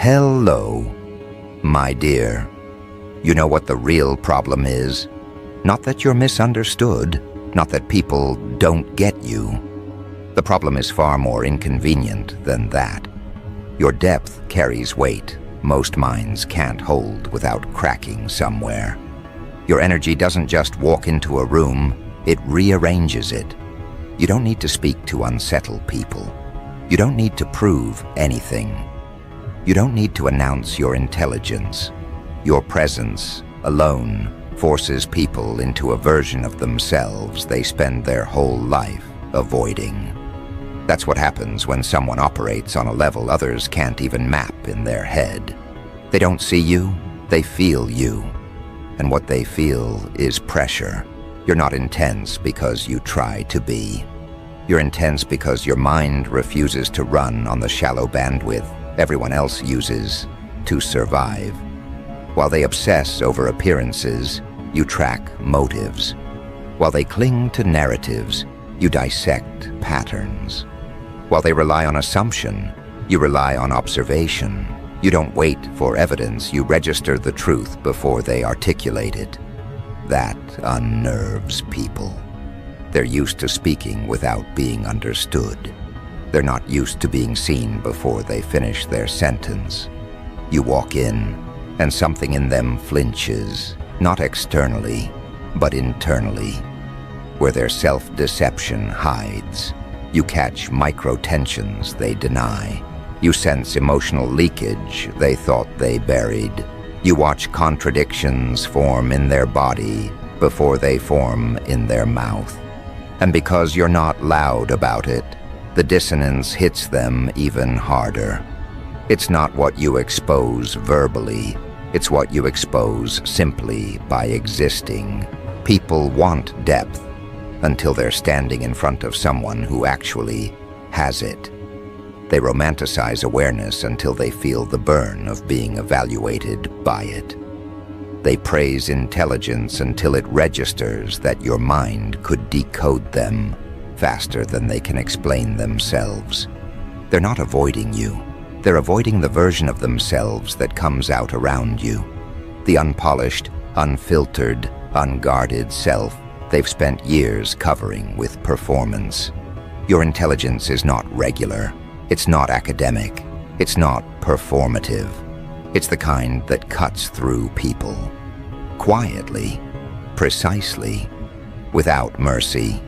Hello, my dear. You know what the real problem is? Not that you're misunderstood, not that people don't get you. The problem is far more inconvenient than that. Your depth carries weight most minds can't hold without cracking somewhere. Your energy doesn't just walk into a room, it rearranges it. You don't need to speak to unsettle people. You don't need to prove anything. You don't need to announce your intelligence. Your presence alone forces people into a version of themselves they spend their whole life avoiding. That's what happens when someone operates on a level others can't even map in their head. They don't see you, they feel you. And what they feel is pressure. You're not intense because you try to be. You're intense because your mind refuses to run on the shallow bandwidth everyone else uses to survive. While they obsess over appearances, you track motives. While they cling to narratives, you dissect patterns. While they rely on assumption, you rely on observation. You don't wait for evidence, you register the truth before they articulate it. That unnerves people. They're used to speaking without being understood. They're not used to being seen before they finish their sentence. You walk in, and something in them flinches, not externally, but internally. Where their self-deception hides, you catch micro-tensions they deny. You sense emotional leakage they thought they buried. You watch contradictions form in their body before they form in their mouth. And because you're not loud about it, the dissonance hits them even harder. It's not what you expose verbally, it's what you expose simply by existing. People want depth until they're standing in front of someone who actually has it. They romanticize awareness until they feel the burn of being evaluated by it. They praise intelligence until it registers that your mind could decode them faster than they can explain themselves. They're not avoiding you. They're avoiding the version of themselves that comes out around you. The unpolished, unfiltered, unguarded self they've spent years covering with performance. Your intelligence is not regular. It's not academic. It's not performative. It's the kind that cuts through people. Quietly, precisely, without mercy.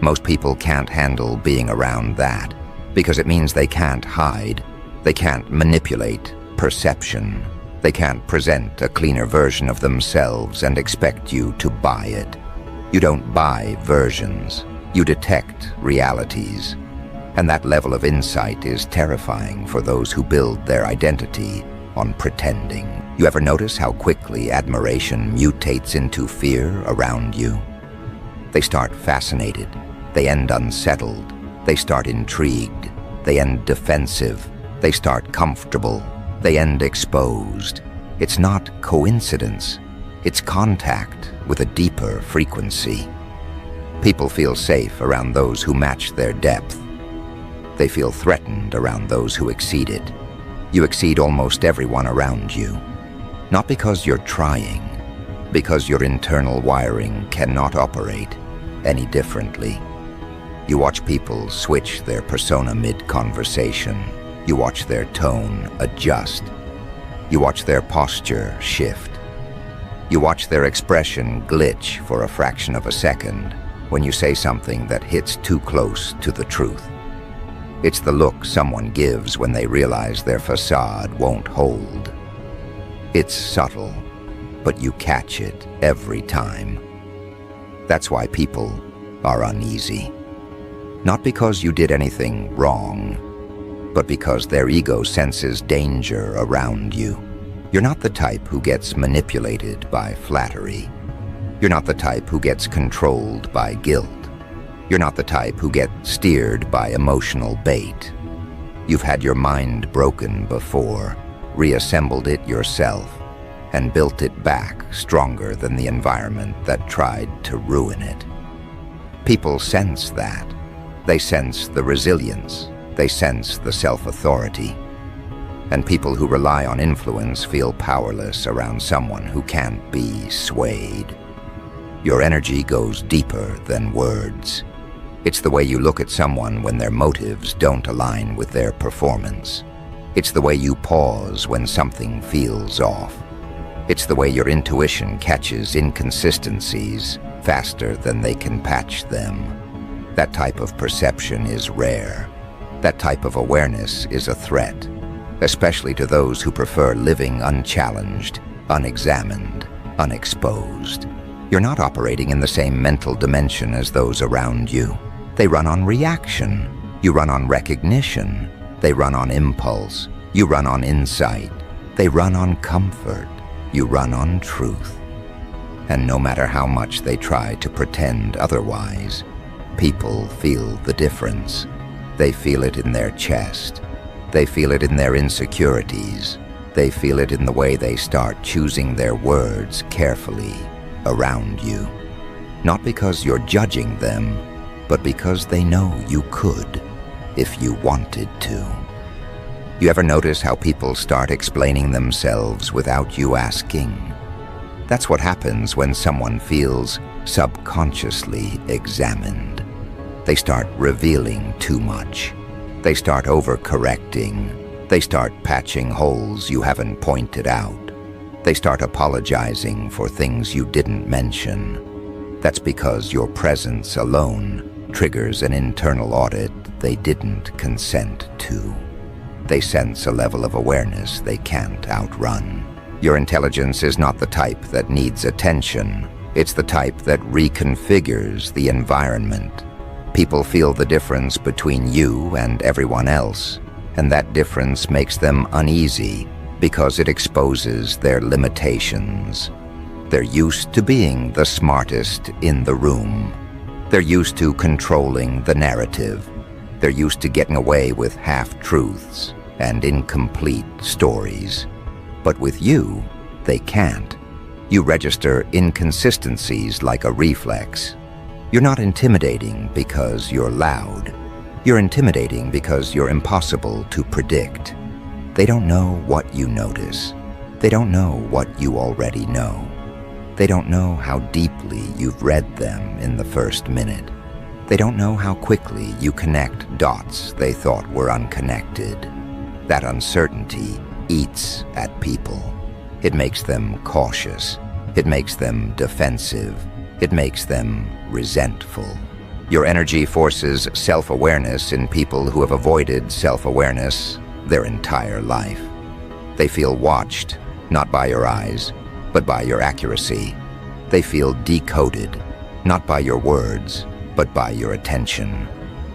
Most people can't handle being around that because it means they can't hide. They can't manipulate perception. They can't present a cleaner version of themselves and expect you to buy it. You don't buy versions. You detect realities. And that level of insight is terrifying for those who build their identity on pretending. You ever notice how quickly admiration mutates into fear around you? They start fascinated. They end unsettled. They start intrigued. They end defensive. They start comfortable. They end exposed. It's not coincidence. It's contact with a deeper frequency. People feel safe around those who match their depth. They feel threatened around those who exceed it. You exceed almost everyone around you. Not because you're trying, because your internal wiring cannot operate any differently. You watch people switch their persona mid-conversation. You watch their tone adjust. You watch their posture shift. You watch their expression glitch for a fraction of a second when you say something that hits too close to the truth. It's the look someone gives when they realize their facade won't hold. It's subtle, but you catch it every time. That's why people are uneasy. Not because you did anything wrong, but because their ego senses danger around you. You're not the type who gets manipulated by flattery. You're not the type who gets controlled by guilt. You're not the type who gets steered by emotional bait. You've had your mind broken before, reassembled it yourself, and built it back stronger than the environment that tried to ruin it. People sense that. They sense the resilience. They sense the self-authority. And people who rely on influence feel powerless around someone who can't be swayed. Your energy goes deeper than words. It's the way you look at someone when their motives don't align with their performance. It's the way you pause when something feels off. It's the way your intuition catches inconsistencies faster than they can patch them. That type of perception is rare. That type of awareness is a threat, especially to those who prefer living unchallenged, unexamined, unexposed. You're not operating in the same mental dimension as those around you. They run on reaction. You run on recognition. They run on impulse. You run on insight. They run on comfort. You run on truth. And no matter how much they try to pretend otherwise, people feel the difference. They feel it in their chest. They feel it in their insecurities. They feel it in the way they start choosing their words carefully around you. Not because you're judging them, but because they know you could, if you wanted to. You ever notice how people start explaining themselves without you asking? That's what happens when someone feels subconsciously examined. They start revealing too much. They start overcorrecting. They start patching holes you haven't pointed out. They start apologizing for things you didn't mention. That's because your presence alone triggers an internal audit they didn't consent to. They sense a level of awareness they can't outrun. Your intelligence is not the type that needs attention. It's the type that reconfigures the environment. People feel the difference between you and everyone else, and that difference makes them uneasy because it exposes their limitations. They're used to being the smartest in the room. They're used to controlling the narrative. They're used to getting away with half-truths and incomplete stories. But with you, they can't. You register inconsistencies like a reflex. You're not intimidating because you're loud. You're intimidating because you're impossible to predict. They don't know what you notice. They don't know what you already know. They don't know how deeply you've read them in the first minute. They don't know how quickly you connect dots they thought were unconnected. That uncertainty eats at people. It makes them cautious. It makes them defensive. It makes them resentful. Your energy forces self-awareness in people who have avoided self-awareness their entire life. They feel watched, not by your eyes, but by your accuracy. They feel decoded, not by your words, but by your attention.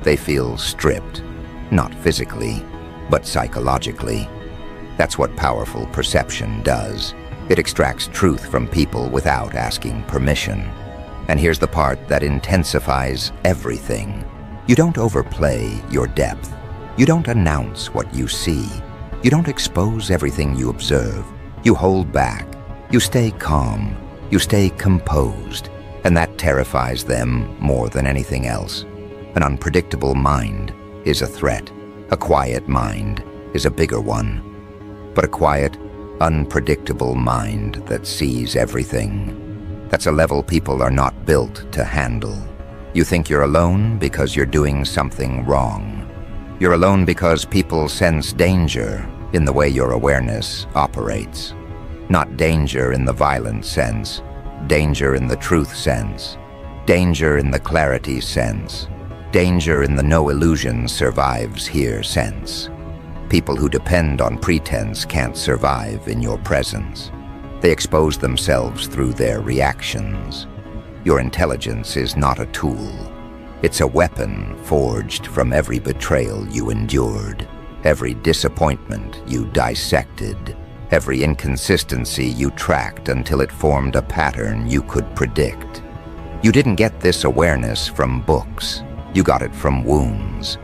They feel stripped, not physically, but psychologically. That's what powerful perception does. It extracts truth from people without asking permission. And here's the part that intensifies everything. You don't overplay your depth. You don't announce what you see. You don't expose everything you observe. You hold back. You stay calm. You stay composed. And that terrifies them more than anything else. An unpredictable mind is a threat. A quiet mind is a bigger one. But a quiet, unpredictable mind that sees everything, that's a level people are not built to handle. You think you're alone because you're doing something wrong. You're alone because people sense danger in the way your awareness operates. Not danger in the violent sense, danger in the truth sense, danger in the clarity sense, danger in the no illusion survives here sense. People who depend on pretense can't survive in your presence. They expose themselves through their reactions. Your intelligence is not a tool. It's a weapon forged from every betrayal you endured, every disappointment you dissected, every inconsistency you tracked until it formed a pattern you could predict. You didn't get this awareness from books. You got it from wounds.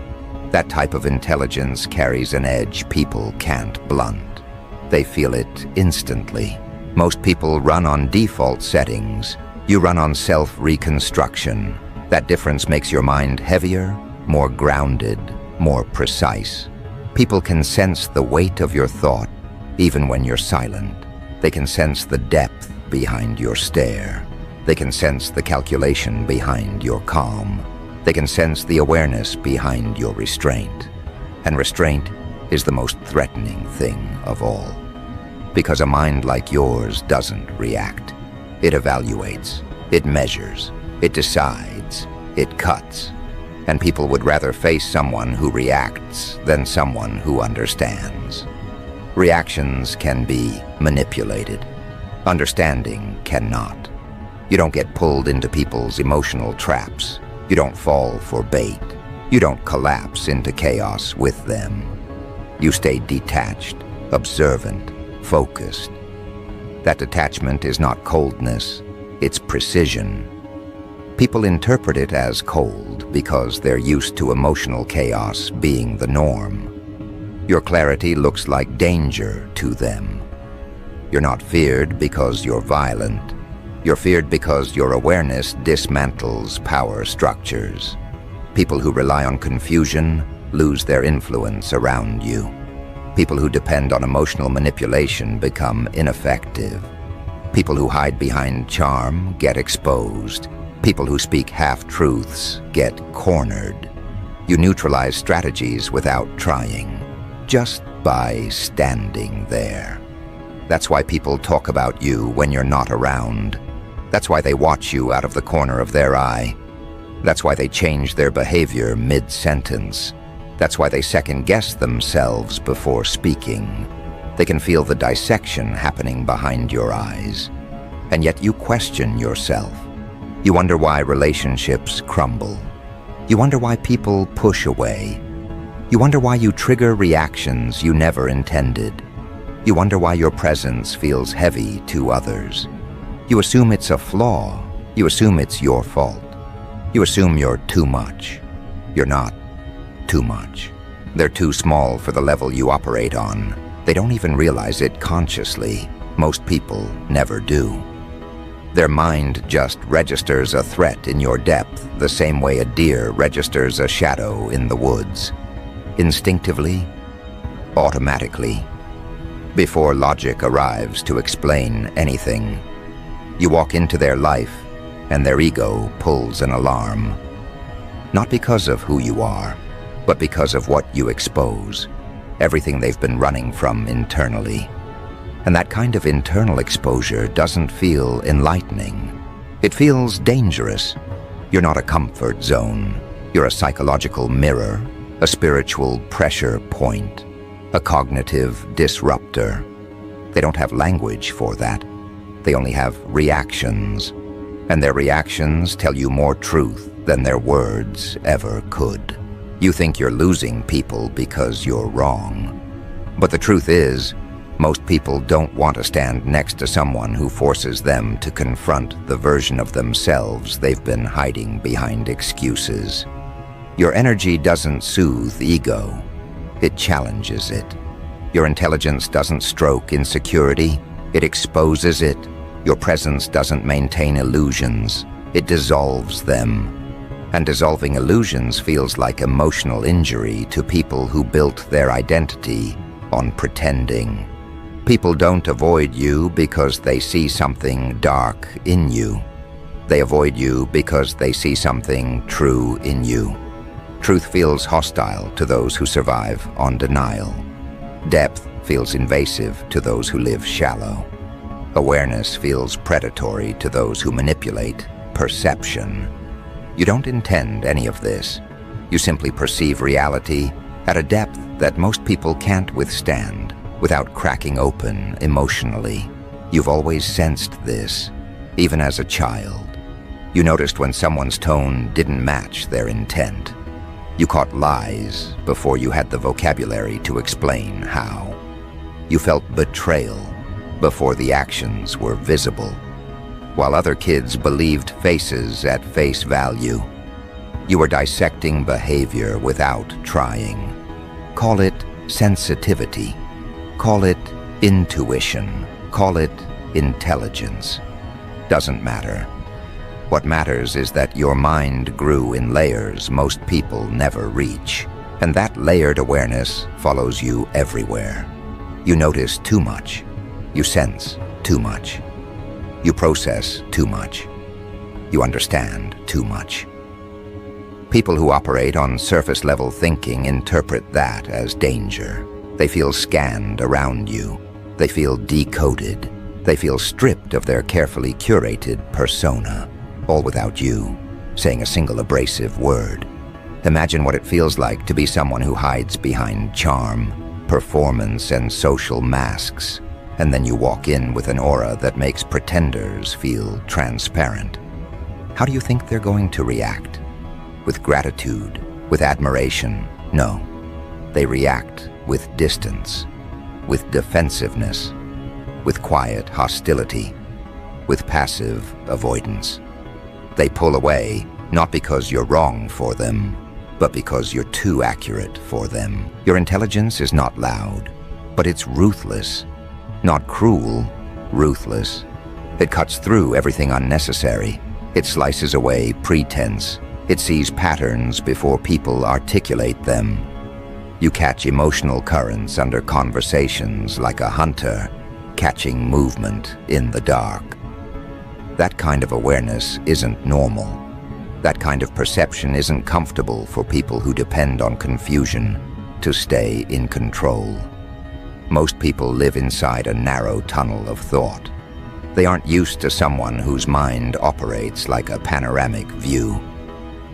That type of intelligence carries an edge people can't blunt. They feel it instantly. Most people run on default settings. You run on self-reconstruction. That difference makes your mind heavier, more grounded, more precise. People can sense the weight of your thought, even when you're silent. They can sense the depth behind your stare. They can sense the calculation behind your calm. They can sense the awareness behind your restraint. And restraint is the most threatening thing of all. Because a mind like yours doesn't react. It evaluates, it measures, it decides, it cuts. And people would rather face someone who reacts than someone who understands. Reactions can be manipulated. Understanding cannot. You don't get pulled into people's emotional traps. You don't fall for bait. You don't collapse into chaos with them. You stay detached, observant, focused. That detachment is not coldness, it's precision. People interpret it as cold because they're used to emotional chaos being the norm. Your clarity looks like danger to them. You're not feared because you're violent. You're feared because your awareness dismantles power structures. People who rely on confusion lose their influence around you. People who depend on emotional manipulation become ineffective. People who hide behind charm get exposed. People who speak half-truths get cornered. You neutralize strategies without trying, just by standing there. That's why people talk about you when you're not around. That's why they watch you out of the corner of their eye. That's why they change their behavior mid-sentence. That's why they second-guess themselves before speaking. They can feel the dissection happening behind your eyes. And yet you question yourself. You wonder why relationships crumble. You wonder why people push away. You wonder why you trigger reactions you never intended. You wonder why your presence feels heavy to others. You assume it's a flaw. You assume it's your fault. You assume you're too much. You're not too much. They're too small for the level you operate on. They don't even realize it consciously. Most people never do. Their mind just registers a threat in your depth the same way a deer registers a shadow in the woods. Instinctively, automatically, before logic arrives to explain anything. You walk into their life, and their ego pulls an alarm. Not because of who you are, but because of what you expose, everything they've been running from internally. And that kind of internal exposure doesn't feel enlightening. It feels dangerous. You're not a comfort zone. You're a psychological mirror, a spiritual pressure point, a cognitive disruptor. They don't have language for that. They only have reactions. And their reactions tell you more truth than their words ever could. You think you're losing people because you're wrong. But the truth is, most people don't want to stand next to someone who forces them to confront the version of themselves they've been hiding behind excuses. Your energy doesn't soothe ego. It challenges it. Your intelligence doesn't stroke insecurity. It exposes it. Your presence doesn't maintain illusions. It dissolves them. And dissolving illusions feels like emotional injury to people who built their identity on pretending. People don't avoid you because they see something dark in you. They avoid you because they see something true in you. Truth feels hostile to those who survive on denial. Depth feels invasive to those who live shallow. Awareness feels predatory to those who manipulate perception. You don't intend any of this. You simply perceive reality at a depth that most people can't withstand without cracking open emotionally. You've always sensed this, even as a child. You noticed when someone's tone didn't match their intent. You caught lies before you had the vocabulary to explain how. You felt betrayal before the actions were visible. While other kids believed faces at face value, you were dissecting behavior without trying. Call it sensitivity. Call it intuition. Call it intelligence. Doesn't matter. What matters is that your mind grew in layers most people never reach, And that layered awareness follows you everywhere. You notice too much. You sense too much. You process too much. You understand too much. People who operate on surface-level thinking interpret that as danger. They feel scanned around you. They feel decoded. They feel stripped of their carefully curated persona, all without you saying a single abrasive word. Imagine what it feels like to be someone who hides behind charm, performance, and social masks, and then you walk in with an aura that makes pretenders feel transparent. How do you think they're going to react? With gratitude? With admiration? No. They react with distance, with defensiveness, with quiet hostility, with passive avoidance. They pull away, not because you're wrong for them, but because you're too accurate for them. Your intelligence is not loud, but it's ruthless. Not cruel, ruthless. It cuts through everything unnecessary. It slices away pretense. It sees patterns before people articulate them. You catch emotional currents under conversations like a hunter catching movement in the dark. That kind of awareness isn't normal. That kind of perception isn't comfortable for people who depend on confusion to stay in control. Most people live inside a narrow tunnel of thought. They aren't used to someone whose mind operates like a panoramic view.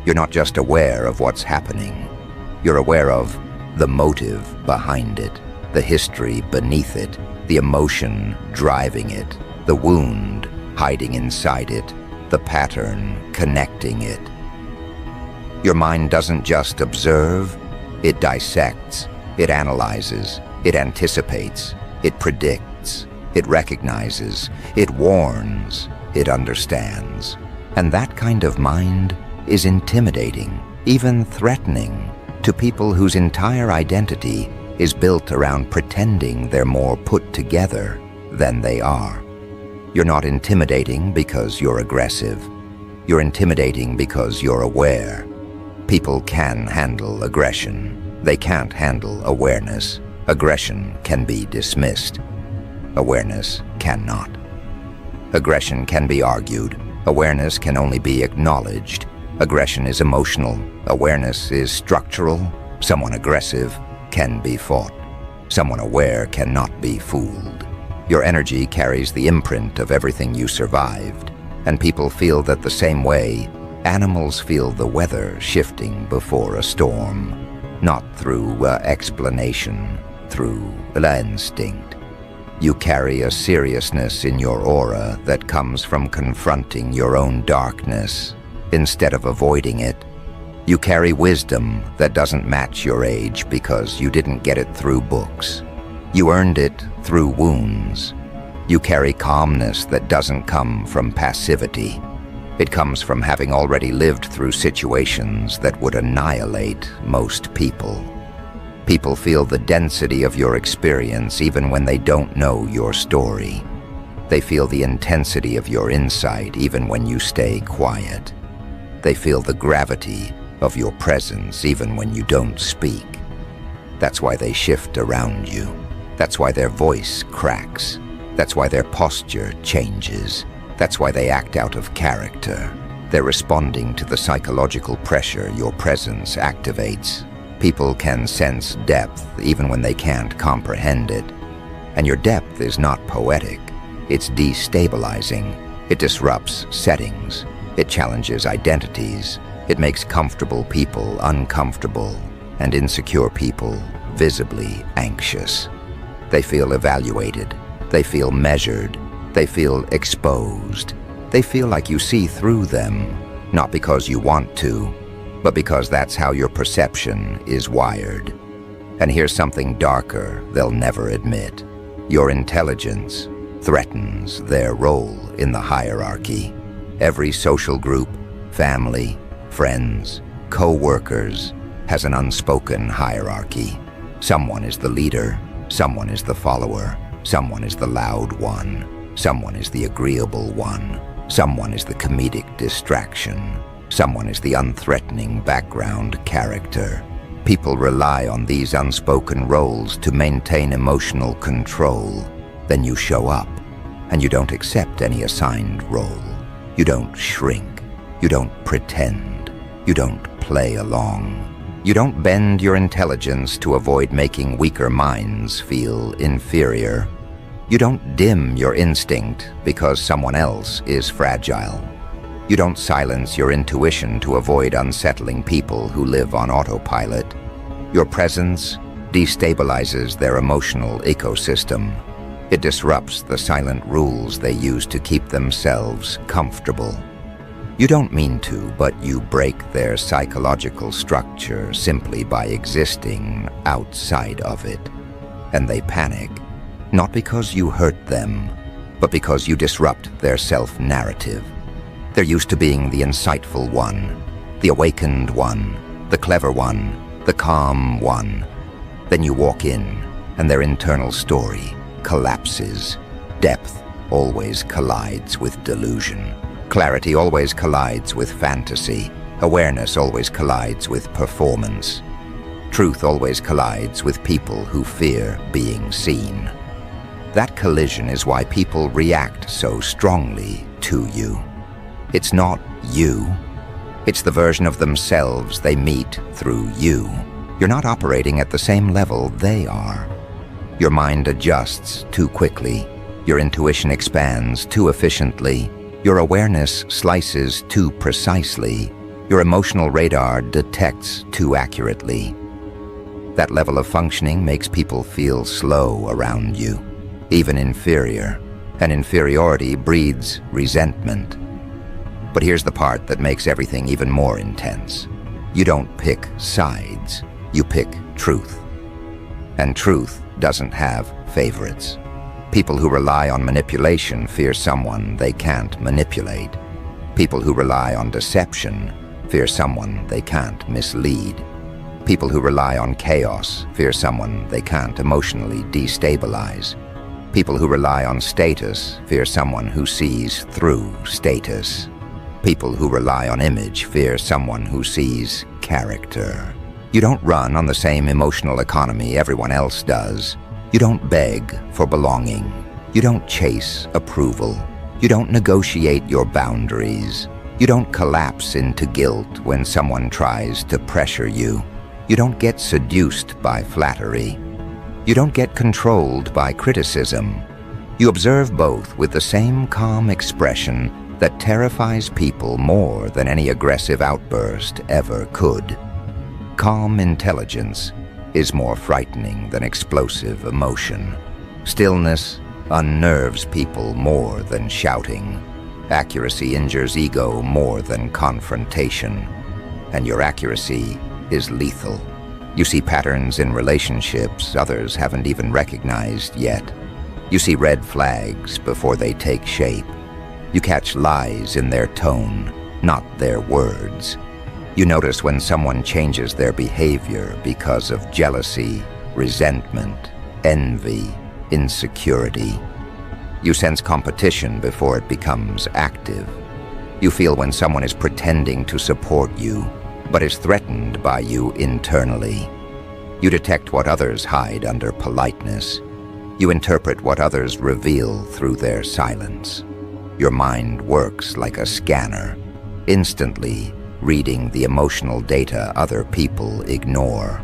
You're not just aware of what's happening. You're aware of the motive behind it, the history beneath it, the emotion driving it, the wound hiding inside it, the pattern connecting it. Your mind doesn't just observe, it dissects, it analyzes, it anticipates, it predicts, it recognizes, it warns, it understands. And that kind of mind is intimidating, even threatening, to people whose entire identity is built around pretending they're more put together than they are. You're not intimidating because you're aggressive. You're intimidating because you're aware. People can handle aggression. They can't handle awareness. Aggression can be dismissed. Awareness cannot. Aggression can be argued. Awareness can only be acknowledged. Aggression is emotional. Awareness is structural. Someone aggressive can be fought. Someone aware cannot be fooled. Your energy carries the imprint of everything you survived, and people feel that the same way animals feel the weather shifting before a storm, not through explanation, through instinct. You carry a seriousness in your aura that comes from confronting your own darkness instead of avoiding it. You carry wisdom that doesn't match your age because you didn't get it through books. You earned it through wounds. You carry calmness that doesn't come from passivity. It comes from having already lived through situations that would annihilate most people. People feel the density of your experience even when they don't know your story. They feel the intensity of your insight even when you stay quiet. They feel the gravity of your presence even when you don't speak. That's why they shift around you. That's why their voice cracks. That's why their posture changes. That's why they act out of character. They're responding to the psychological pressure your presence activates. People can sense depth even when they can't comprehend it. And your depth is not poetic. It's destabilizing. It disrupts settings. It challenges identities. It makes comfortable people uncomfortable and insecure people visibly anxious. They feel evaluated. They feel measured. They feel exposed. They feel like you see through them, not because you want to, but because that's how your perception is wired. And here's something darker they'll never admit. Your intelligence threatens their role in the hierarchy. Every social group, family, friends, co-workers has an unspoken hierarchy. Someone is the leader. Someone is the follower. Someone is the loud one. Someone is the agreeable one. Someone is the comedic distraction. Someone is the unthreatening background character. People rely on these unspoken roles to maintain emotional control. Then you show up, and you don't accept any assigned role. You don't shrink. You don't pretend. You don't play along. You don't bend your intelligence to avoid making weaker minds feel inferior. You don't dim your instinct because someone else is fragile. You don't silence your intuition to avoid unsettling people who live on autopilot. Your presence destabilizes their emotional ecosystem. It disrupts the silent rules they use to keep themselves comfortable. You don't mean to, but you break their psychological structure simply by existing outside of it. And they panic, not because you hurt them, but because you disrupt their self-narrative. They're used to being the insightful one, the awakened one, the clever one, the calm one. Then you walk in, and their internal story collapses. Depth always collides with delusion. Clarity always collides with fantasy. Awareness always collides with performance. Truth always collides with people who fear being seen. That collision is why people react so strongly to you. It's not you. It's the version of themselves they meet through you. You're not operating at the same level they are. Your mind adjusts too quickly. Your intuition expands too efficiently. Your awareness slices too precisely. Your emotional radar detects too accurately. That level of functioning makes people feel slow around you, even inferior, and inferiority breeds resentment. But here's the part that makes everything even more intense. You don't pick sides, you pick truth. And truth doesn't have favorites. People who rely on manipulation fear someone they can't manipulate. People who rely on deception fear someone they can't mislead. People who rely on chaos fear someone they can't emotionally destabilize. People who rely on status fear someone who sees through status. People who rely on image fear someone who sees character. You don't run on the same emotional economy everyone else does. You don't beg for belonging. You don't chase approval. You don't negotiate your boundaries. You don't collapse into guilt when someone tries to pressure you. You don't get seduced by flattery. You don't get controlled by criticism. You observe both with the same calm expression that terrifies people more than any aggressive outburst ever could. Calm intelligence is more frightening than explosive emotion. Stillness unnerves people more than shouting. Accuracy injures ego more than confrontation. And your accuracy is lethal. You see patterns in relationships others haven't even recognized yet. You see red flags before they take shape. You catch lies in their tone, not their words. You notice when someone changes their behavior because of jealousy, resentment, envy, insecurity. You sense competition before it becomes active. You feel when someone is pretending to support you, but is threatened by you internally. You detect what others hide under politeness. You interpret what others reveal through their silence. Your mind works like a scanner, instantly reading the emotional data other people ignore.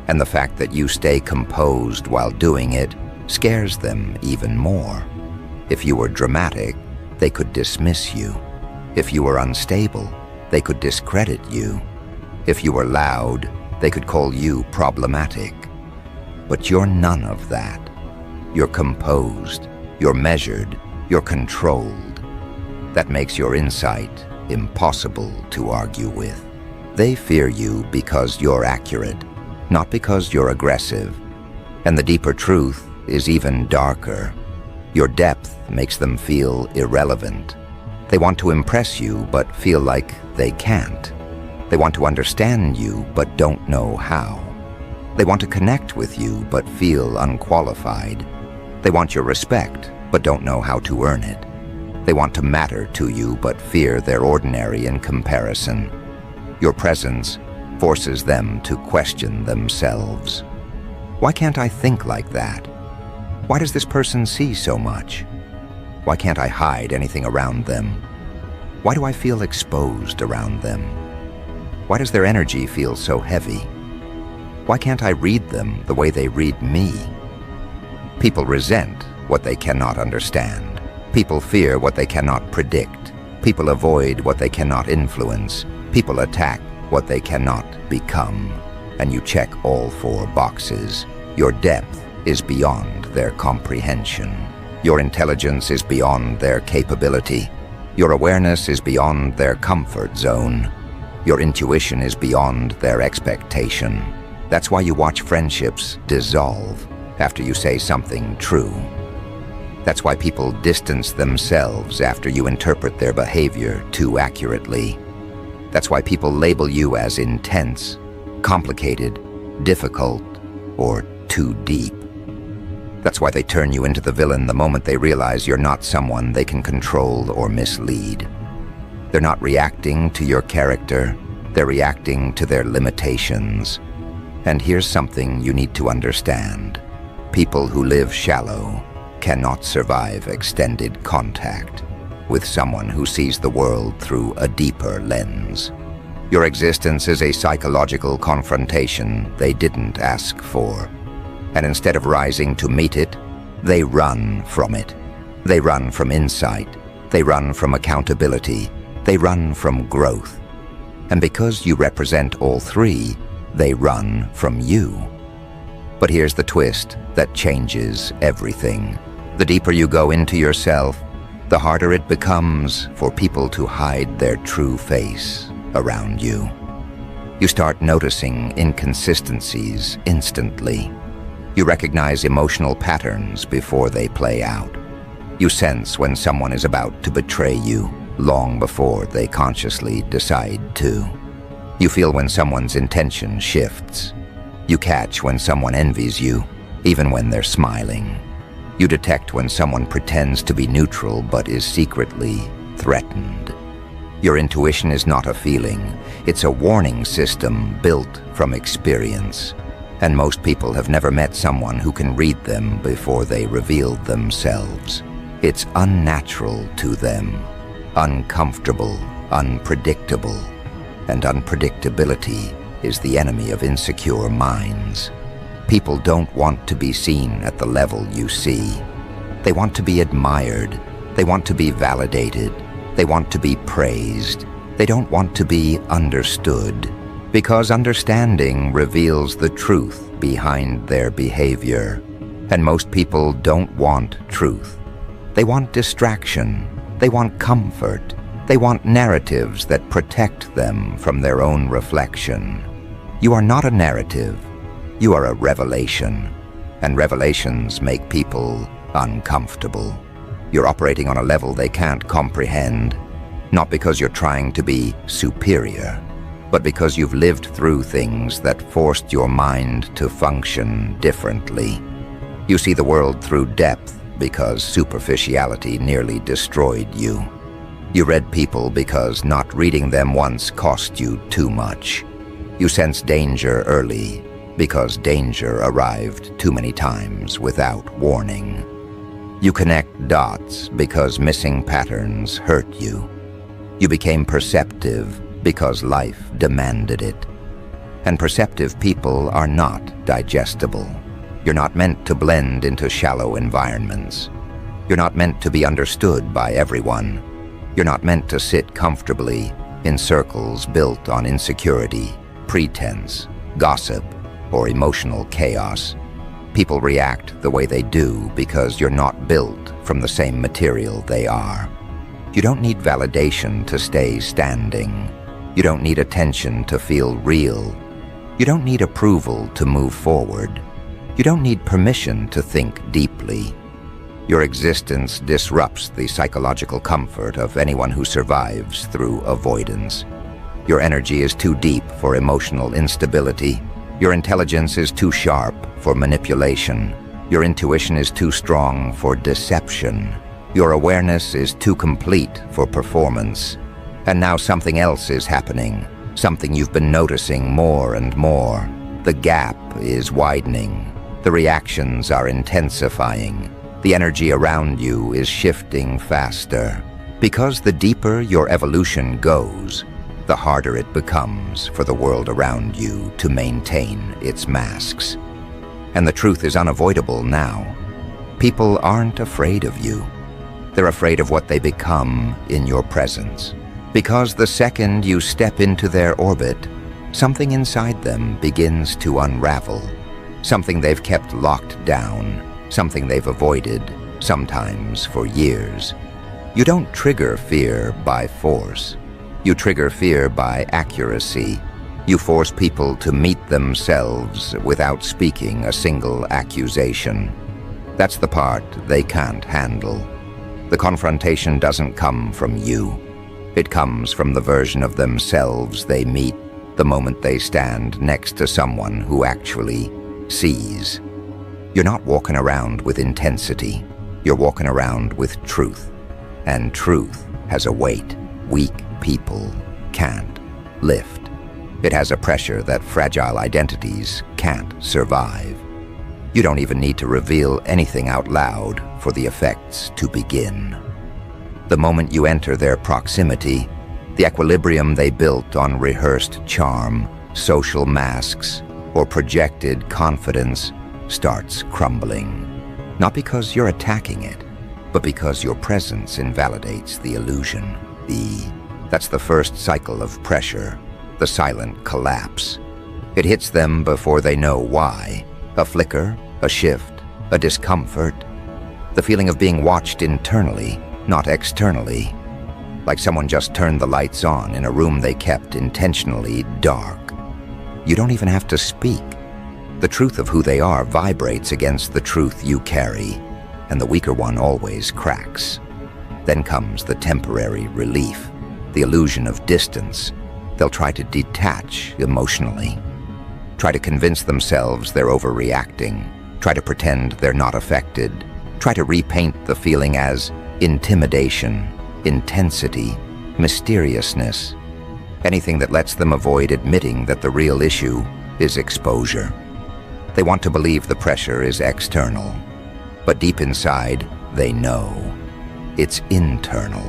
And the fact that you stay composed while doing it scares them even more. If you were dramatic, they could dismiss you. If you were unstable, they could discredit you. If you were loud, they could call you problematic. But you're none of that. You're composed, you're measured, you're controlled. That makes your insight impossible to argue with. They fear you because you're accurate, not because you're aggressive. And the deeper truth is even darker. Your depth makes them feel irrelevant. They want to impress you but feel like they can't. They want to understand you but don't know how. They want to connect with you but feel unqualified. They want your respect but don't know how to earn it. They want to matter to you but fear they're ordinary in comparison. Your presence forces them to question themselves. Why can't I think like that? Why does this person see so much? Why can't I hide anything around them? Why do I feel exposed around them? Why does their energy feel so heavy? Why can't I read them the way they read me? People resent what they cannot understand. People fear what they cannot predict. People avoid what they cannot influence. People attack what they cannot become. And you check all 4 boxes. Your depth is beyond their comprehension. Your intelligence is beyond their capability. Your awareness is beyond their comfort zone. Your intuition is beyond their expectation. That's why you watch friendships dissolve after you say something true. That's why people distance themselves after you interpret their behavior too accurately. That's why people label you as intense, complicated, difficult, or too deep. That's why they turn you into the villain the moment they realize you're not someone they can control or mislead. They're not reacting to your character, they're reacting to their limitations. And here's something you need to understand. People who live shallow cannot survive extended contact with someone who sees the world through a deeper lens. Your existence is a psychological confrontation they didn't ask for. And instead of rising to meet it, they run from it. They run from insight. They run from accountability. They run from growth. And because you represent all 3, they run from you. But here's the twist that changes everything. The deeper you go into yourself, the harder it becomes for people to hide their true face around you. You start noticing inconsistencies instantly. You recognize emotional patterns before they play out. You sense when someone is about to betray you long before they consciously decide to. You feel when someone's intention shifts. You catch when someone envies you, even when they're smiling. You detect when someone pretends to be neutral but is secretly threatened. Your intuition is not a feeling, it's a warning system built from experience. And most people have never met someone who can read them before they revealed themselves. It's unnatural to them, uncomfortable, unpredictable. And unpredictability is the enemy of insecure minds. People don't want to be seen at the level you see. They want to be admired. They want to be validated. They want to be praised. They don't want to be understood. Because understanding reveals the truth behind their behavior. And most people don't want truth. They want distraction. They want comfort. They want narratives that protect them from their own reflection. You are not a narrative. You are a revelation. And revelations make people uncomfortable. You're operating on a level they can't comprehend, not because you're trying to be superior, but because you've lived through things that forced your mind to function differently. You see the world through depth because superficiality nearly destroyed you. You read people because not reading them once cost you too much. You sense danger early because danger arrived too many times without warning. You connect dots because missing patterns hurt you. You became perceptive because life demanded it. And perceptive people are not digestible. You're not meant to blend into shallow environments. You're not meant to be understood by everyone. You're not meant to sit comfortably in circles built on insecurity, pretense, gossip, or emotional chaos. People react the way they do because you're not built from the same material they are. You don't need validation to stay standing. You don't need attention to feel real. You don't need approval to move forward. You don't need permission to think deeply. Your existence disrupts the psychological comfort of anyone who survives through avoidance. Your energy is too deep for emotional instability. Your intelligence is too sharp for manipulation. Your intuition is too strong for deception. Your awareness is too complete for performance. And now something else is happening. something you've been noticing more and more. The gap is widening. The reactions are intensifying. The energy around you is shifting faster. Because the deeper your evolution goes, the harder it becomes for the world around you to maintain its masks. And the truth is unavoidable now. People aren't afraid of you. They're afraid of what they become in your presence. Because the second you step into their orbit, something inside them begins to unravel. Something they've kept locked down, something they've avoided, sometimes for years. You don't trigger fear by force. You trigger fear by accuracy. You force people to meet themselves without speaking a single accusation. That's the part they can't handle. The confrontation doesn't come from you. It comes from the version of themselves they meet the moment they stand next to someone who actually sees. You're not walking around with intensity. You're walking around with truth. And truth has a weight weak people can't lift. It has a pressure that fragile identities can't survive. You don't even need to reveal anything out loud for the effects to begin. The moment you enter their proximity, the equilibrium they built on rehearsed charm, social masks, or projected confidence starts crumbling. Not because you're attacking it, but because your presence invalidates the illusion. That's the first cycle of pressure, the silent collapse. It hits them before they know why. A flicker, a shift, a discomfort. The feeling of being watched internally, not externally. Like someone just turned the lights on in a room they kept intentionally dark. You don't even have to speak. The truth of who they are vibrates against the truth you carry, and the weaker one always cracks. Then comes the temporary relief, the illusion of distance. They'll try to detach emotionally, try to convince themselves they're overreacting, try to pretend they're not affected, try to repaint the feeling as intimidation, intensity, mysteriousness, anything that lets them avoid admitting that the real issue is exposure. They want to believe the pressure is external, but deep inside, they know it's internal.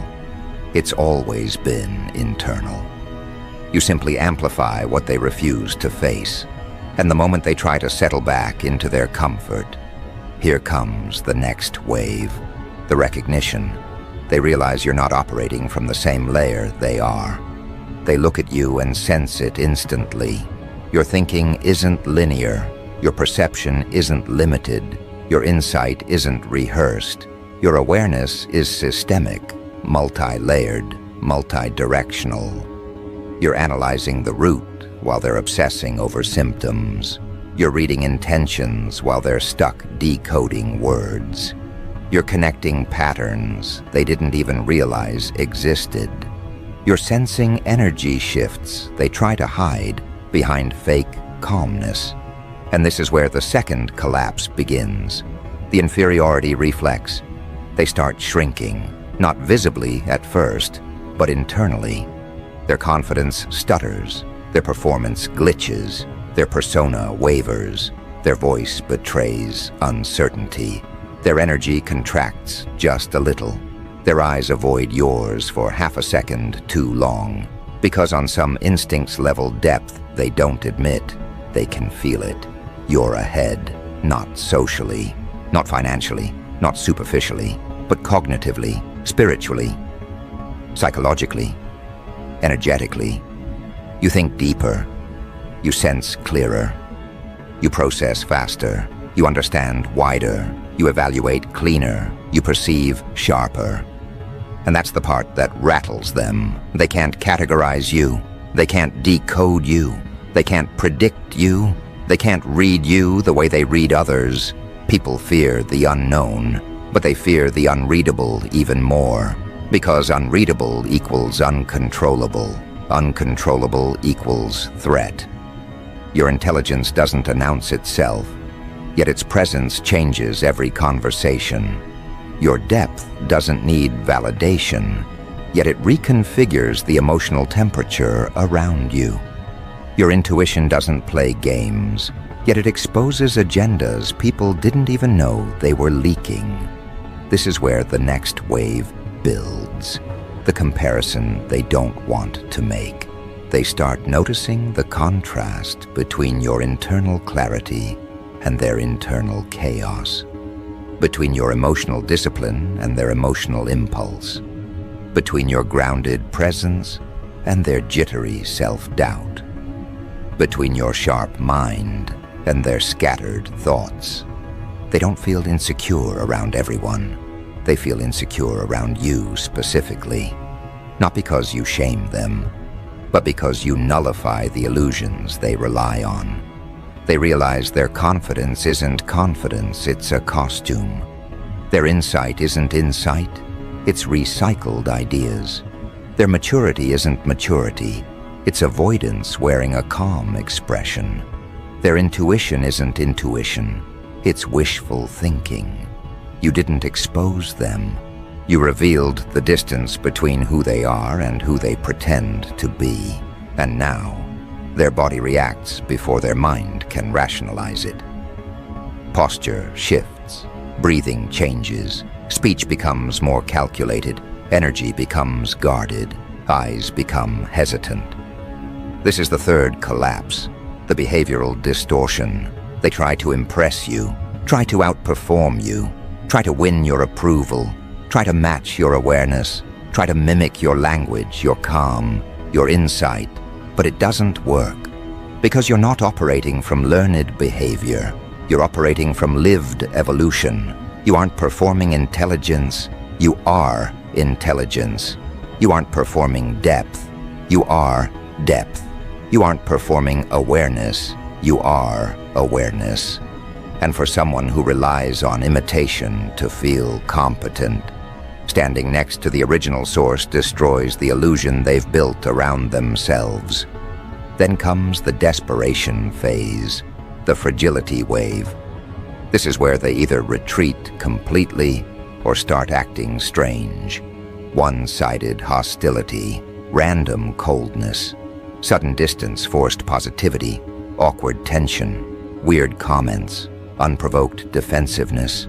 It's always been internal. You simply amplify what they refuse to face, and the moment they try to settle back into their comfort, here comes the next wave, the recognition. They realize you're not operating from the same layer they are. They look at you and sense it instantly. Your thinking isn't linear. Your perception isn't limited. Your insight isn't rehearsed. Your awareness is systemic, multi-layered, multi-directional. You're analyzing the root while they're obsessing over symptoms. You're reading intentions while they're stuck decoding words. You're connecting patterns they didn't even realize existed. You're sensing energy shifts they try to hide behind fake calmness. And this is where the second collapse begins. The inferiority reflex. They start shrinking, not visibly at first, but internally. Their confidence stutters, their performance glitches, their persona wavers, their voice betrays uncertainty. Their energy contracts just a little. Their eyes avoid yours for half a second too long, because on some instincts-level depth they don't admit, they can feel it. You're ahead, not socially, not financially, not superficially, but cognitively, spiritually, psychologically, energetically. You think deeper, you sense clearer, you process faster, you understand wider, you evaluate cleaner, you perceive sharper. And that's the part that rattles them. They can't categorize you, they can't decode you, they can't predict you, they can't read you the way they read others. People fear the unknown, but they fear the unreadable even more, because unreadable equals uncontrollable. Uncontrollable equals threat. Your intelligence doesn't announce itself, yet its presence changes every conversation. Your depth doesn't need validation, yet it reconfigures the emotional temperature around you. Your intuition doesn't play games, yet it exposes agendas people didn't even know they were leaking. This is where the next wave builds, the comparison they don't want to make. They start noticing the contrast between your internal clarity and their internal chaos, between your emotional discipline and their emotional impulse, between your grounded presence and their jittery self-doubt, between your sharp mind and their scattered thoughts. They don't feel insecure around everyone. They feel insecure around you specifically, not because you shame them, but because you nullify the illusions they rely on. They realize their confidence isn't confidence, it's a costume. Their insight isn't insight, it's recycled ideas. Their maturity isn't maturity, it's avoidance wearing a calm expression. Their intuition isn't intuition, it's wishful thinking. You didn't expose them. You revealed the distance between who they are and who they pretend to be. And now, their body reacts before their mind can rationalize it. Posture shifts, breathing changes, speech becomes more calculated, energy becomes guarded, eyes become hesitant. This is the third collapse, the behavioral distortion. They try to impress you, try to outperform you, try to win your approval, try to match your awareness, try to mimic your language, your calm, your insight, but it doesn't work. Because you're not operating from learned behavior, you're operating from lived evolution. You aren't performing intelligence, you are intelligence. You aren't performing depth, you are depth. You aren't performing awareness, you are awareness. And for someone who relies on imitation to feel competent, standing next to the original source destroys the illusion they've built around themselves. Then comes the desperation phase, the fragility wave. This is where they either retreat completely or start acting strange. One-sided hostility, random coldness, sudden distance, forced positivity, awkward tension, weird comments, unprovoked defensiveness,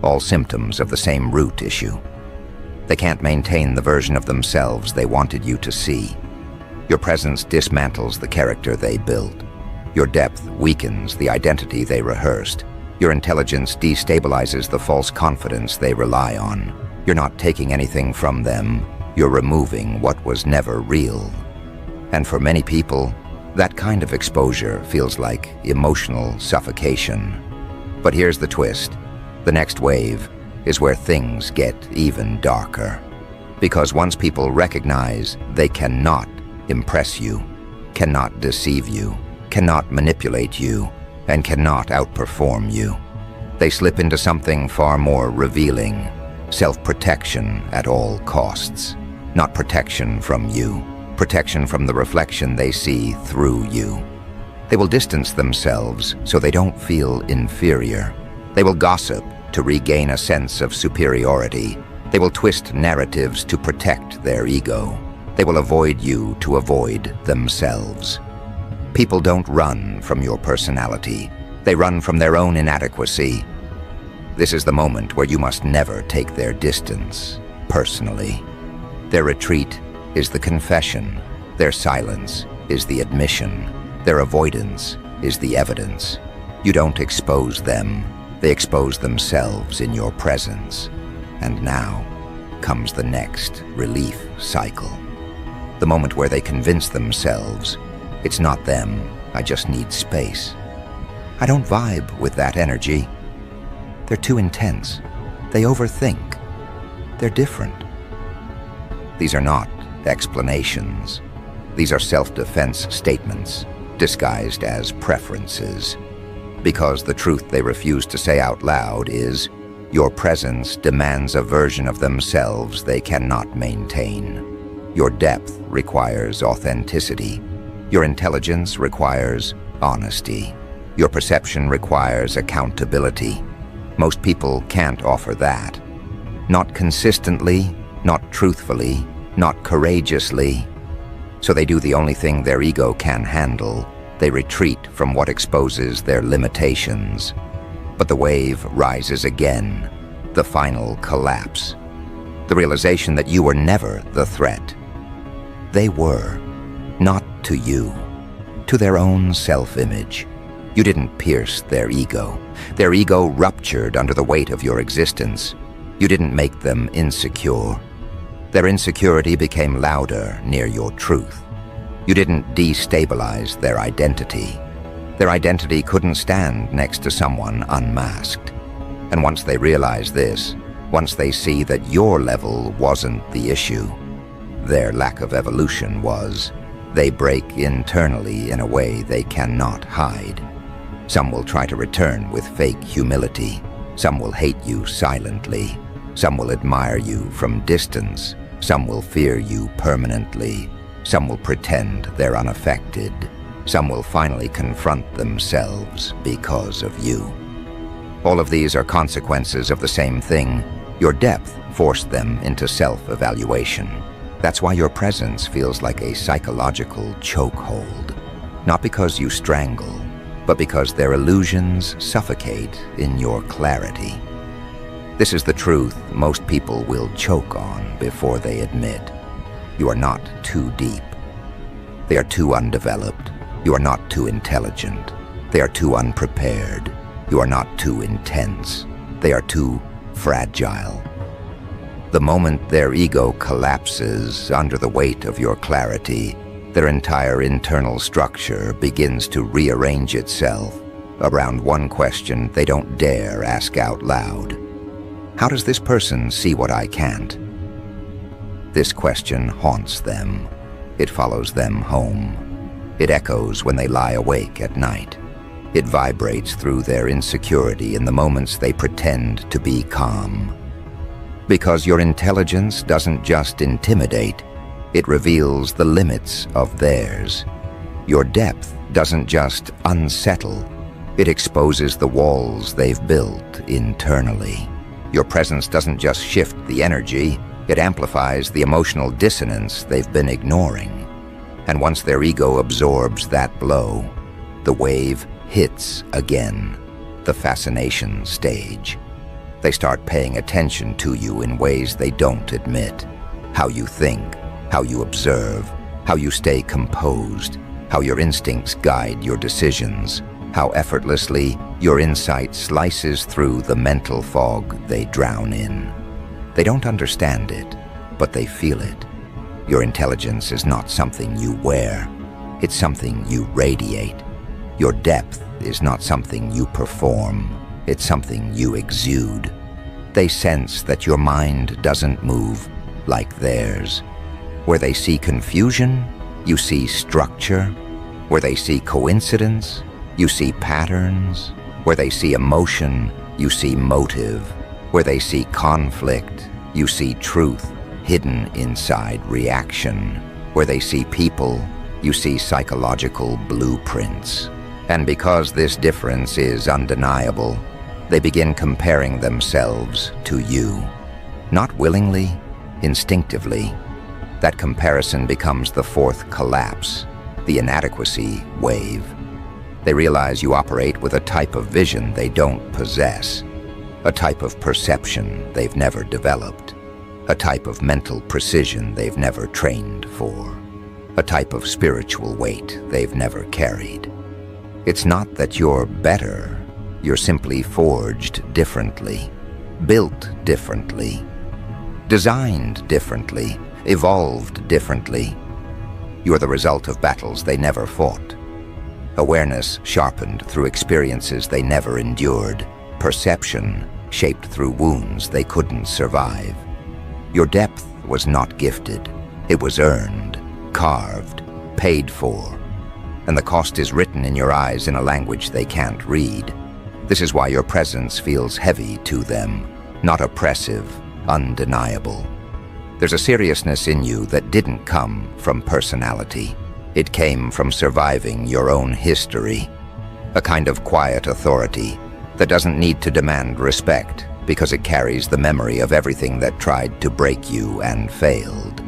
all symptoms of the same root issue. They can't maintain the version of themselves they wanted you to see. Your presence dismantles the character they built. Your depth weakens the identity they rehearsed. Your intelligence destabilizes the false confidence they rely on. You're not taking anything from them. You're removing what was never real. And for many people, that kind of exposure feels like emotional suffocation. But here's the twist. The next wave is where things get even darker. Because once people recognize they cannot impress you, cannot deceive you, cannot manipulate you, and cannot outperform you, they slip into something far more revealing: self-protection at all costs. Not protection from you, protection from the reflection they see through you. They will distance themselves so they don't feel inferior. They will gossip to regain a sense of superiority. They will twist narratives to protect their ego. They will avoid you to avoid themselves. People don't run from your personality. They run from their own inadequacy. This is the moment where you must never take their distance personally. Their retreat is the confession. Their silence is the admission. Their avoidance is the evidence. You don't expose them. They expose themselves in your presence. And now comes the next relief cycle. The moment where they convince themselves, it's not them, I just need space. I don't vibe with that energy. They're too intense. They overthink. They're different. These are not explanations. These are self-defense statements, disguised as preferences. Because the truth they refuse to say out loud is, your presence demands a version of themselves they cannot maintain. Your depth requires authenticity. Your intelligence requires honesty. Your perception requires accountability. Most people can't offer that. Not consistently, not truthfully, not courageously. So they do the only thing their ego can handle. They retreat from what exposes their limitations. But the wave rises again, the final collapse. The realization that you were never the threat. They were, not to you, to their own self-image. You didn't pierce their ego. Their ego ruptured under the weight of your existence. You didn't make them insecure. Their insecurity became louder near your truth. You didn't destabilize their identity. Their identity couldn't stand next to someone unmasked. And once they realize this, once they see that your level wasn't the issue, their lack of evolution was, they break internally in a way they cannot hide. Some will try to return with fake humility. Some will hate you silently. Some will admire you from distance. Some will fear you permanently. Some will pretend they're unaffected. Some will finally confront themselves because of you. All of these are consequences of the same thing. Your depth forced them into self-evaluation. That's why your presence feels like a psychological chokehold. Not because you strangle, but because their illusions suffocate in your clarity. This is the truth most people will choke on before they admit. You are not too deep. They are too undeveloped. You are not too intelligent. They are too unprepared. You are not too intense. They are too fragile. The moment their ego collapses under the weight of your clarity, their entire internal structure begins to rearrange itself around one question they don't dare ask out loud. How does this person see what I can't? This question haunts them. It follows them home. It echoes when they lie awake at night. It vibrates through their insecurity in the moments they pretend to be calm. Because your intelligence doesn't just intimidate, it reveals the limits of theirs. Your depth doesn't just unsettle, it exposes the walls they've built internally. Your presence doesn't just shift the energy, it amplifies the emotional dissonance they've been ignoring. And once their ego absorbs that blow, the wave hits again, the fascination stage. They start paying attention to you in ways they don't admit. How you think, how you observe, how you stay composed, how your instincts guide your decisions, how effortlessly your insight slices through the mental fog they drown in. They don't understand it, but they feel it. Your intelligence is not something you wear, it's something you radiate. Your depth is not something you perform, it's something you exude. They sense that your mind doesn't move like theirs. Where they see confusion, you see structure. Where they see coincidence, you see patterns. Where they see emotion, you see motive. Where they see conflict, you see truth hidden inside reaction. Where they see people, you see psychological blueprints. And because this difference is undeniable, they begin comparing themselves to you. Not willingly, instinctively. That comparison becomes the fourth collapse, the inadequacy wave. They realize you operate with a type of vision they don't possess, a type of perception they've never developed, a type of mental precision they've never trained for, a type of spiritual weight they've never carried. It's not that you're better, you're simply forged differently, built differently, designed differently, evolved differently. You're the result of battles they never fought. Awareness sharpened through experiences they never endured. Perception shaped through wounds they couldn't survive. Your depth was not gifted. It was earned, carved, paid for. And the cost is written in your eyes in a language they can't read. This is why your presence feels heavy to them, not oppressive, undeniable. There's a seriousness in you that didn't come from personality. It came from surviving your own history. A kind of quiet authority that doesn't need to demand respect because it carries the memory of everything that tried to break you and failed.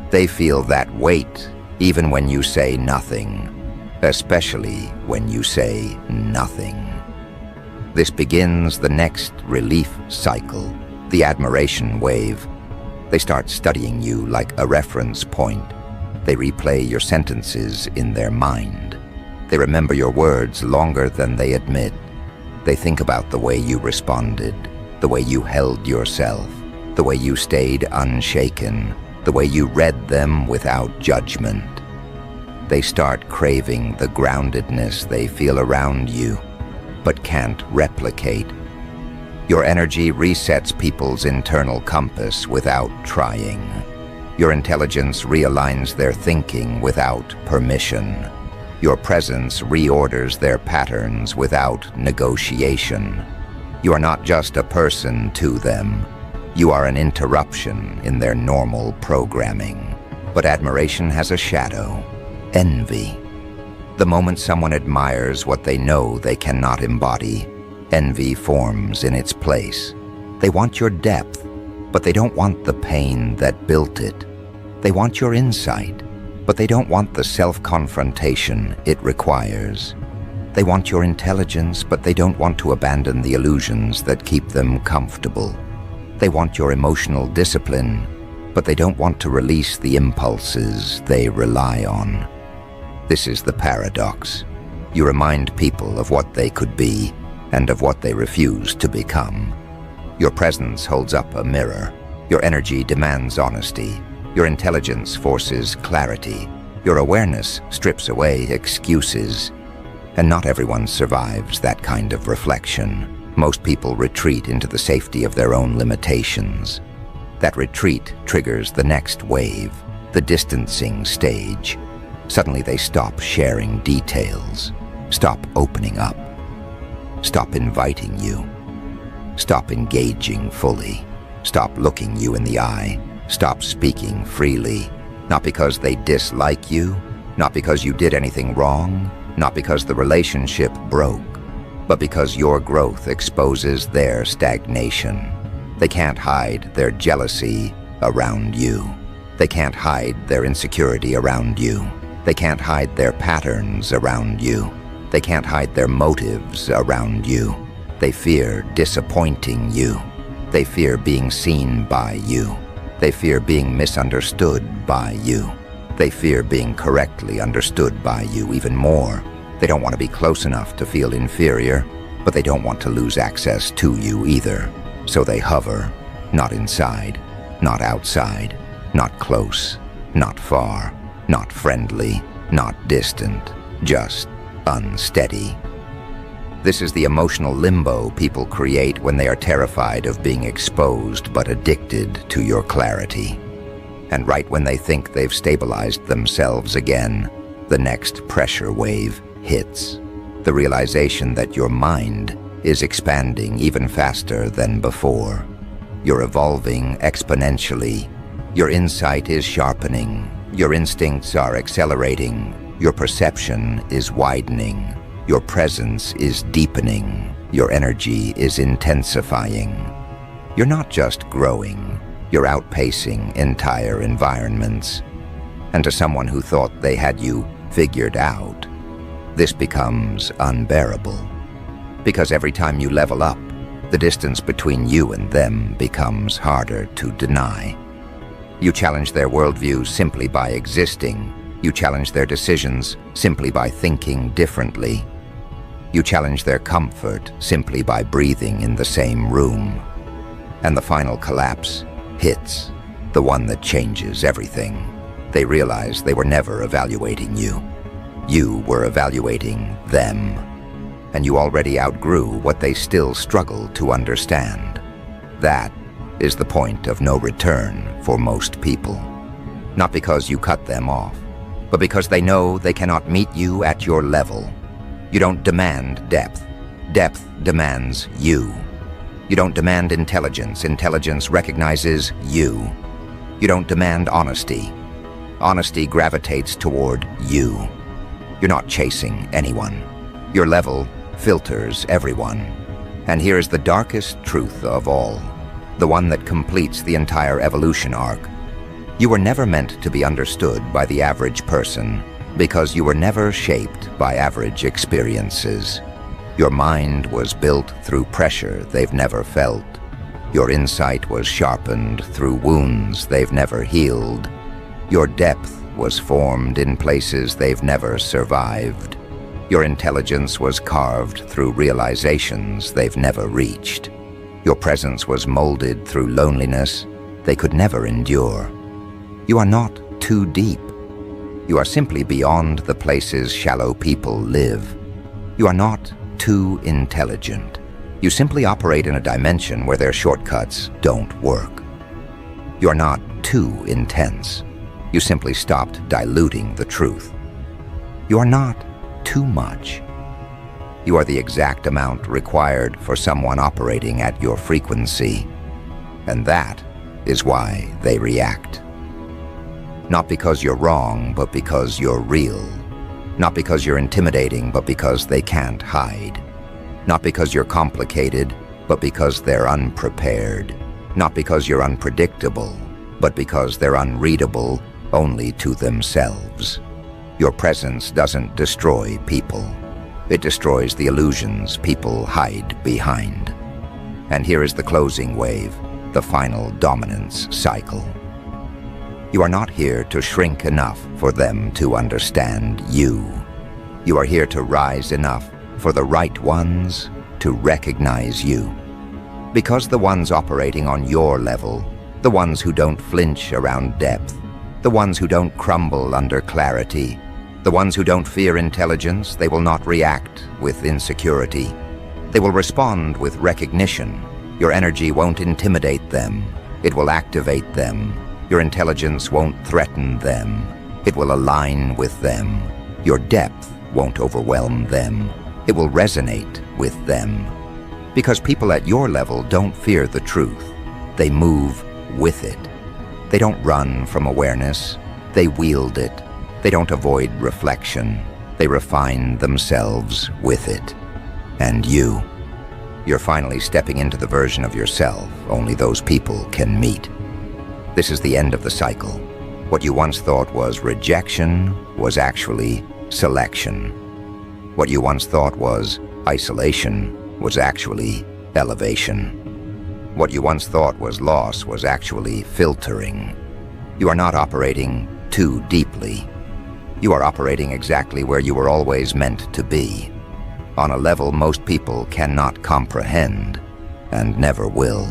They feel that weight even when you say nothing, especially when you say nothing. This begins the next relief cycle, the admiration wave. They start studying you like a reference point. They replay your sentences in their mind. They remember your words longer than they admit. They think about the way you responded, the way you held yourself, the way you stayed unshaken, the way you read them without judgment. They start craving the groundedness they feel around you, but can't replicate. Your energy resets people's internal compass without trying. Your intelligence realigns their thinking without permission. Your presence reorders their patterns without negotiation. You are not just a person to them. You are an interruption in their normal programming. But admiration has a shadow: envy. The moment someone admires what they know they cannot embody, envy forms in its place. They want your depth, but they don't want the pain that built it. They want your insight, but they don't want the self-confrontation it requires. They want your intelligence, but they don't want to abandon the illusions that keep them comfortable. They want your emotional discipline, but they don't want to release the impulses they rely on. This is the paradox. You remind people of what they could be and of what they refuse to become. Your presence holds up a mirror. Your energy demands honesty. Your intelligence forces clarity. Your awareness strips away excuses. And not everyone survives that kind of reflection. Most people retreat into the safety of their own limitations. That retreat triggers the next wave, the distancing stage. Suddenly they stop sharing details, stop opening up, stop inviting you, stop engaging fully, stop looking you in the eye, stop speaking freely, not because they dislike you, not because you did anything wrong, not because the relationship broke, but because your growth exposes their stagnation. They can't hide their jealousy around you. They can't hide their insecurity around you. They can't hide their patterns around you. They can't hide their motives around you. They fear disappointing you. They fear being seen by you. They fear being misunderstood by you. They fear being correctly understood by you even more. They don't want to be close enough to feel inferior, but they don't want to lose access to you either. So they hover, not inside, not outside, not close, not far, not friendly, not distant, just unsteady. This is the emotional limbo people create when they are terrified of being exposed but addicted to your clarity. And right when they think they've stabilized themselves again, the next pressure wave hits. The realization that your mind is expanding even faster than before. You're evolving exponentially. Your insight is sharpening. Your instincts are accelerating. Your perception is widening. Your presence is deepening. Your energy is intensifying. You're not just growing, you're outpacing entire environments. And to someone who thought they had you figured out, this becomes unbearable. Because every time you level up, the distance between you and them becomes harder to deny. You challenge their worldviews simply by existing. You challenge their decisions simply by thinking differently. You challenge their comfort simply by breathing in the same room. And the final collapse hits, the one that changes everything. They realize they were never evaluating you. You were evaluating them. And you already outgrew what they still struggle to understand. That is the point of no return for most people. Not because you cut them off, but because they know they cannot meet you at your level. You don't demand depth. Depth demands you. You don't demand intelligence. Intelligence recognizes you. You don't demand honesty. Honesty gravitates toward you. You're not chasing anyone. Your level filters everyone. And here's the darkest truth of all, the one that completes the entire evolution arc. You were never meant to be understood by the average person because you were never shaped by average experiences. Your mind was built through pressure they've never felt. Your insight was sharpened through wounds they've never healed. Your depth was formed in places they've never survived. Your intelligence was carved through realizations they've never reached. Your presence was molded through loneliness they could never endure. You are not too deep. You are simply beyond the places shallow people live. You are not too intelligent. You simply operate in a dimension where their shortcuts don't work. You are not too intense. You simply stopped diluting the truth. You are not too much. You are the exact amount required for someone operating at your frequency. And that is why they react. Not because you're wrong, but because you're real. Not because you're intimidating, but because they can't hide. Not because you're complicated, but because they're unprepared. Not because you're unpredictable, but because they're unreadable only to themselves. Your presence doesn't destroy people. It destroys the illusions people hide behind. And here is the closing wave, the final dominance cycle. You are not here to shrink enough for them to understand you. You are here to rise enough for the right ones to recognize you. Because the ones operating on your level, the ones who don't flinch around depth, the ones who don't crumble under clarity, the ones who don't fear intelligence, they will not react with insecurity. They will respond with recognition. Your energy won't intimidate them. It will activate them. Your intelligence won't threaten them. It will align with them. Your depth won't overwhelm them. It will resonate with them. Because people at your level don't fear the truth. They move with it. They don't run from awareness. They wield it. They don't avoid reflection. They refine themselves with it. And you're finally stepping into the version of yourself only those people can meet. This is the end of the cycle. What you once thought was rejection was actually selection. What you once thought was isolation was actually elevation. What you once thought was loss was actually filtering. You are not operating too deeply. You are operating exactly where you were always meant to be, on a level most people cannot comprehend and never will.